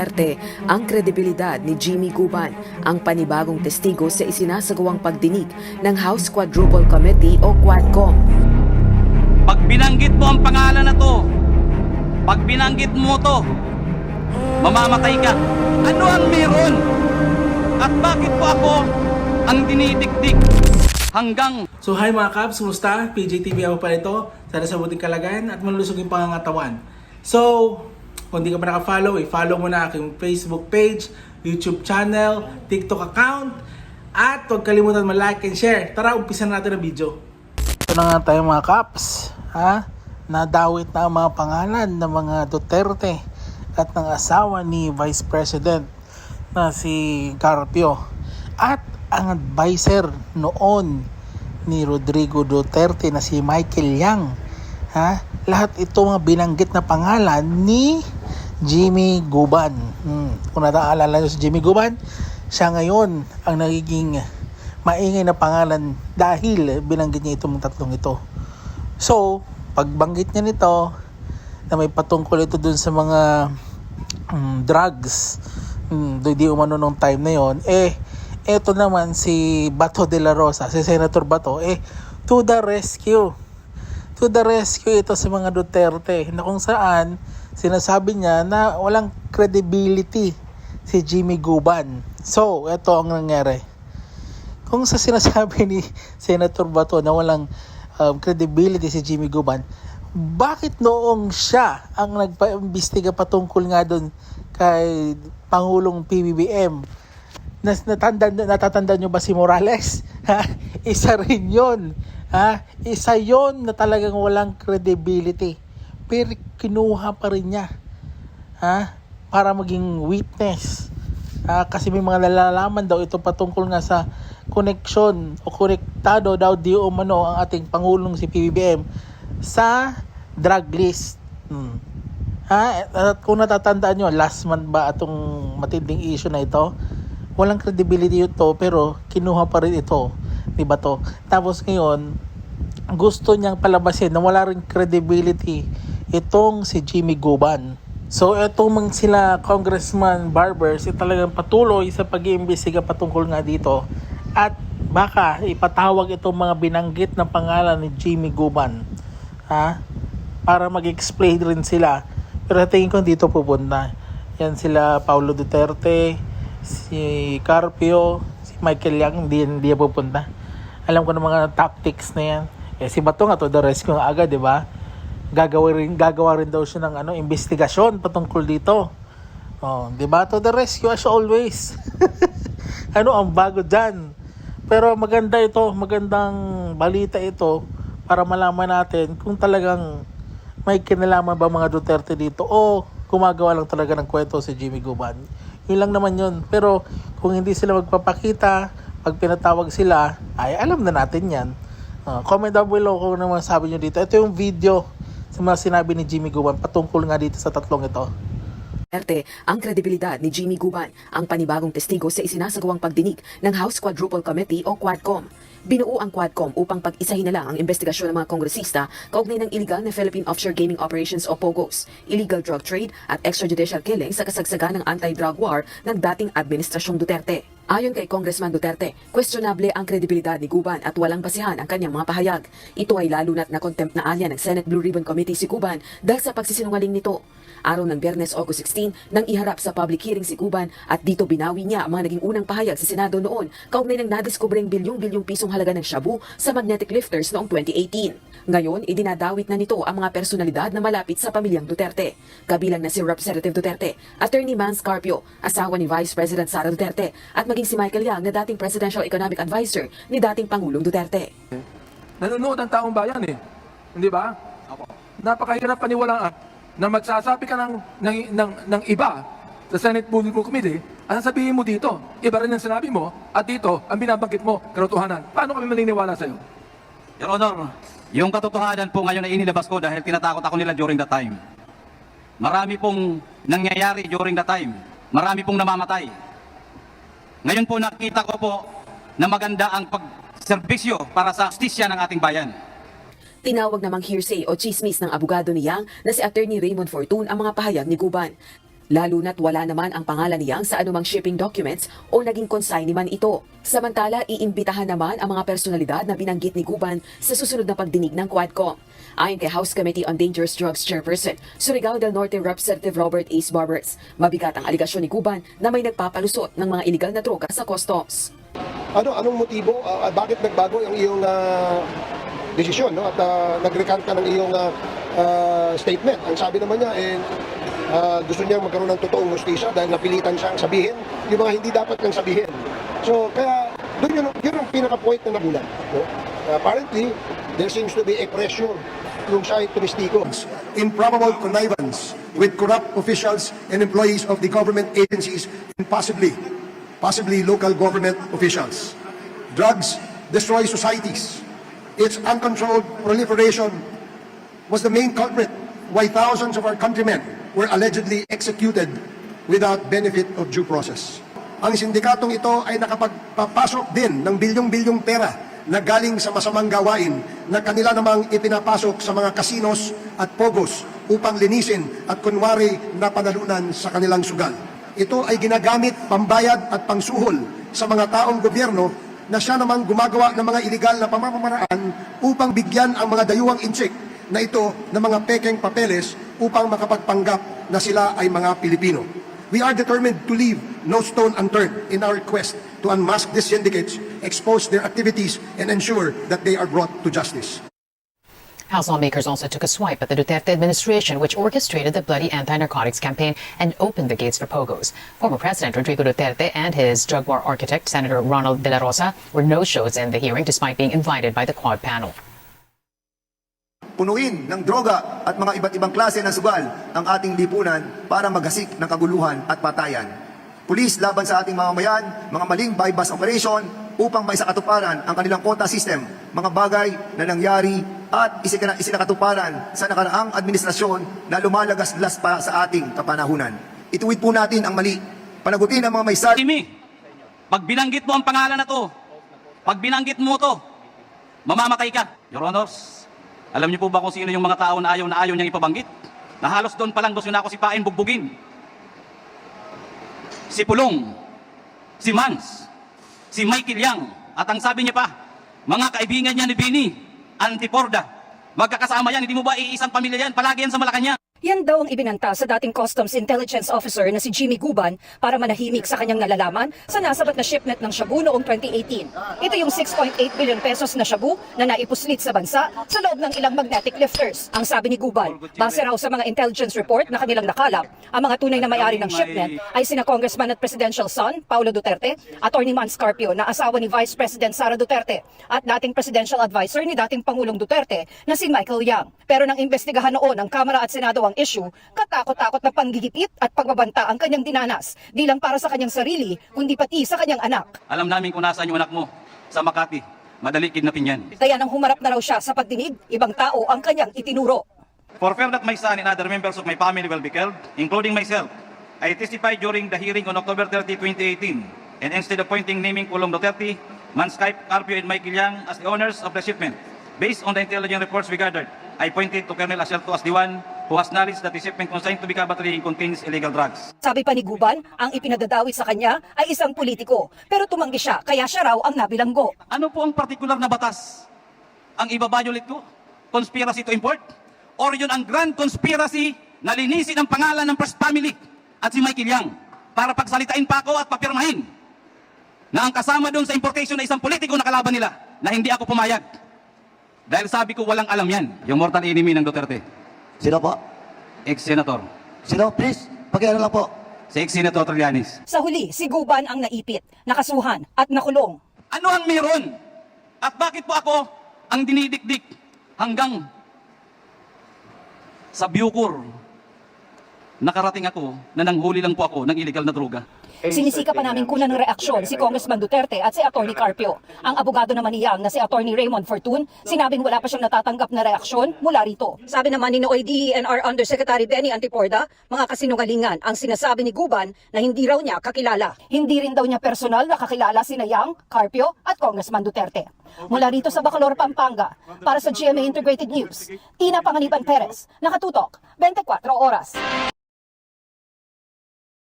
Duterte ang kredibilidad ni Jimmy Guban, ang panibagong testigo sa isinasagawang pagdinig ng House Quadruple Committee o Quadcom. Pag binanggit mo ang pangalan na to, pag binanggit mo to, mamamatay ka. Ano ang meron? At bakit po ako ang dinidikdik hanggang... So hi mga Kabs, kumusta? PJTV ako pa ito. Sana sa buting kalagayan at malulusog yung pangangatawan. So, kung di ka pa naka-follow, i-follow mo na aking Facebook page, YouTube channel, TikTok account, at huwag kalimutan ma-like and share. Tara, umpisa natin ang video. Ito na nga tayo mga Kabs, ha? Nadawit na ang mga pangalan ng mga Duterte at ng asawa ni Vice President na si Carpio at ang advisor noon ni Rodrigo Duterte na si Michael Yang, ha? Lahat ito mga binanggit na pangalan ni Jimmy Guban. Kung nataalala nyo si Jimmy Guban, siya ngayon ang nagiging maingay na pangalan dahil binanggit niya itong tatlong ito. So, pagbanggit niya nito na may patungkol ito dun sa mga drugs, di umano nung time na yon, eto naman si Bato de la Rosa, si Senator Bato, to the rescue ito sa mga Duterte, na kung saan sinasabi niya na walang credibility si Jimmy Guban. So, eto ang nangyari. Kung sa sinasabi ni Senator Bato na walang credibility si Jimmy Guban, bakit noong siya ang nagpa-imbestiga patungkol nga doon kay Pangulong PBBM, natatanda nyo ba si Morales? Ha? Isa rin yun. Ha? Isa yun na talagang walang credibility. Pero kinuha pa rin niya, ha? Para maging witness. Kasi may mga nalalaman daw ito patungkol nga sa connection o konektado daw di umano ang ating Pangulong si PBBM sa drug list. At kung natatandaan nyo, last month ba itong matinding issue na ito, walang credibility ito pero kinuha pa rin ito ni Bato. Tapos ngayon, gusto niyang palabasin na wala rin credibility itong si Jimmy Guban. So itong mga sila Congressman Barbers talagang patuloy sa pag-iimbestiga patungkol nga dito at baka ipatawag itong mga binanggit na pangalan ni Jimmy Guban, ha? Para mag-explain rin sila. Pero tingin ko dito pupunta. Yan sila Paulo Duterte, si Carpio, si Michael Yang, hindi pupunta. Alam ko ng mga tactics na yan. Si Bato nga to the rescue nga agad, di ba? Gagawa rin daw siya ng investigasyon patungkol dito. Di ba? To the rescue as always. Ano ang bago dyan? Pero maganda ito, magandang balita ito para malaman natin kung talagang may kinalaman ba mga Duterte dito o gumagawa lang talaga ng kwento si Jimmy Guban. Yun lang naman yun. Pero kung hindi sila magpapakita, pag pinatawag sila, ay alam na natin yan. Comment down below kung ano masasabi nyo dito. Ito yung video sa mga sinabi ni Jimmy Guban patungkol nga dito sa tatlong ito. Duterte ang kredibilidad ni Jimmy Guban, ang panibagong testigo sa isinasagawang pagdinig ng House Quadruple Committee o Quadcom. Binuo ang Quadcom upang pag-isahin na lang ang investigasyon ng mga kongresista kaugnay ng illegal na Philippine Offshore Gaming Operations o POGOs, illegal drug trade at extrajudicial killing sa kasagsagan ng anti-drug war ng dating Administrasyong Duterte. Ayon kay Congressman Duterte, questionable ang kredibilidad ni Guban at walang basihan ang kanyang mga pahayag. Ito ay lalo na't na-contempt na anya ng Senate Blue Ribbon Committee si Guban dahil sa pagsisinungaling nito. Araw ng Biyernes, August 16, nang iharap sa public hearing si Guban at dito binawi niya ang mga naging unang pahayag sa Senado noon kaugnay ng nadiskubreng bilyong-bilyong pisong halaga ng shabu sa magnetic lifters noong 2018. Ngayon, idinadawit na nito ang mga personalidad na malapit sa pamilyang Duterte. Kabilang na si Representative Duterte, Attorney Mans Carpio, asawa ni Vice President Sara Duterte, at maging si Michael Yang na dating Presidential Economic Advisor ni dating Pangulong Duterte. Nanonood ang taong bayan hindi ba? Napakahirap paniwalaan na magsasabi ka ng iba sa Senate Blue Ribbon Committee, ang sabihin mo dito, iba rin ang sinabi mo, at dito, ang binabanggit mo, katotohanan. Paano kami maniniwala sa'yo? Your Honor, yung katotohanan po ngayon ay inilabas ko dahil tinatakot ako nila during that time. Marami pong nangyayari during that time. Marami pong namamatay. Ngayon po nakita ko po na maganda ang pagserbisyo para sa justisya ng ating bayan. Tinawag namang hearsay o chismis ng abogado ni Yang na si Attorney Raymond Fortun ang mga pahayag ni Guban. lalo na't wala naman ang pangalan ni Yang sa anumang shipping documents o naging consignee man ito. Samantala, iimbitahan naman ang mga personalidad na binanggit ni Guban sa susunod na pagdinig ng Quadcom. Ayon kay House Committee on Dangerous Drugs Chairperson, Surigao del Norte Representative Robert Ace Barbers, mabigat ang aligasyon ni Guban na may nagpapalusot ng mga iligal na droga sa customs. Anong motibo? Bakit nagbago ang iyong desisyon, no? At nag-recant ka ng iyong statement? Ang sabi naman niya, gusto niyang magkaroon ng totoong hustisya dahil napilitan siyang sabihin yung mga hindi dapat niyang sabihin. So, kaya yun ang pinaka-point na nagulat. No? Apparently, there seems to be a pressure nung siya ay tumistigo. Improbable connivance with corrupt officials and employees of the government agencies and possibly local government officials. Drugs destroy societies. Its uncontrolled proliferation was the main culprit why thousands of our countrymen were allegedly executed without benefit of due process. Ang sindikatong ito ay nakapagpapasok din ng bilyong-bilyong pera na galing sa masamang gawain na kanila namang ipinapasok sa mga kasinos at pogos upang linisin at kunwari na panalunan sa kanilang sugal. Ito ay ginagamit pambayad at pangsuhol sa mga taong gobyerno na siya namang gumagawa ng mga iligal na pamamaraan upang bigyan ang mga dayuhang intsik na ito ng mga pekeng papeles upang makapagpanggap na sila ay mga Pilipino. We are determined to leave no stone unturned in our quest to unmask these syndicates, expose their activities, and ensure that they are brought to justice. House lawmakers also took a swipe at the Duterte administration, which orchestrated the bloody anti-narcotics campaign and opened the gates for pogos. Former President Rodrigo Duterte and his drug war architect, Senator Ronald De La Rosa, were no-shows in the hearing despite being invited by the Quad panel. Punuin ng droga at mga iba't ibang klase ng sugal ang ating lipunan para maghasik ng kaguluhan at patayan. Pulis laban sa ating mamamayan, mga maling bypass operation upang maisakatuparan ang kanilang quota system, mga bagay na nangyari at isinakatuparan sa nakaraang administrasyon na lumalagas-las pa sa ating kapanahunan. Ituwid po natin ang mali. Panagutin ang mga may sal... Timi, pag binanggit mo ang pangalan na to, pag binanggit mo to, mamamatay ka. Your Honors, alam niyo po ba kung sino yung mga tao na ayaw niyang ipabanggit? Na halos doon pa lang gusto na ako sipain, bugbugin. Si Pulong, si Mans, si Michael Yang, at ang sabi niya pa, mga kaibigan niya ni Bini, Antiporda, magkakasama yan, hindi mo ba iisang pamilya yan, palagi yan sa Malacanang. Yan daw ang ibinanta sa dating Customs Intelligence Officer na si Jimmy Guban para manahimik sa kanyang nalalaman sa nasabat na shipment ng shabu noong 2018. Ito yung 6.8 billion pesos na shabu na naipuslit sa bansa sa loob ng ilang magnetic lifters. Ang sabi ni Guban, base raw sa mga intelligence report na kanilang nakalap, ang mga tunay na may-ari ng shipment ay sina Congressman at Presidential son, Paulo Duterte, Attorney Mans Carpio na asawa ni Vice President Sara Duterte, at dating Presidential Advisor ni dating Pangulong Duterte na si Michael Yang. Pero nang imbestigahan noon ng Kamara at Senado ang issue, katakot-takot na panggigipit at pagbabanta ang kanyang dinanas, di lang para sa kanyang sarili, kundi pati sa kanyang anak. Alam namin kung nasaan yung anak mo, sa Makati, madali kidnapin yan. Kaya nang humarap na raw siya sa pagdinig, ibang tao ang kanyang itinuro. For fear that my son and other members of my family will be killed, including myself, I testified during the hearing on October 30, 2018, and instead of naming Pulong Duterte, Mans Carpio and Michael Yang as the owners of the shipment, based on the intelligence reports we gathered, I pointed to Colonel Acelto as the one who has knowledge that the shipment consigned to Bicabatri contains illegal drugs. Sabi pa ni Guban, ang ipinadadawit sa kanya ay isang politiko, pero tumanggi siya, kaya siya raw ang nabilanggo. Ano po ang partikular na batas ang ibabayolate ko? Conspiracy to import? Or yun ang grand conspiracy na linisin ang pangalan ng First Family at si Michael Yang para pagsalitain pa ako at papirmahin na ang kasama doon sa importation na isang politiko na kalaban nila na hindi ako pumayag. Dahil sabi ko walang alam yan, yung mortal enemy ng Duterte. Sino po? Ex-senator. Sino? Please, pakiano lang po. Si ex-senator Trillanes. Sa huli, si Guban ang naipit, nakasuhan at nakulong. Ano ang meron? At bakit po ako ang dinidikdik hanggang sa Bucor? Nakarating ako na nanghuli lang po ako ng illegal na droga. Sinisika pa namin kunan ng reaksyon si Congressman Duterte at si Attorney Carpio. Ang abogado naman ni Yang na si Attorney Raymond Fortun, sinabing wala pa siyang natatanggap na reaksyon mula rito. Sabi naman ni Nooy DENR Undersecretary Benny Antiporda, mga kasinungalingan ang sinasabi ni Guban na hindi raw niya kakilala. Hindi rin daw niya personal na kakilala sina Yang, Carpio at Congressman Duterte. Mula rito sa Bacolor, Pampanga, para sa GMA Integrated News, Tina Panganiban Perez, nakatutok, 24 oras.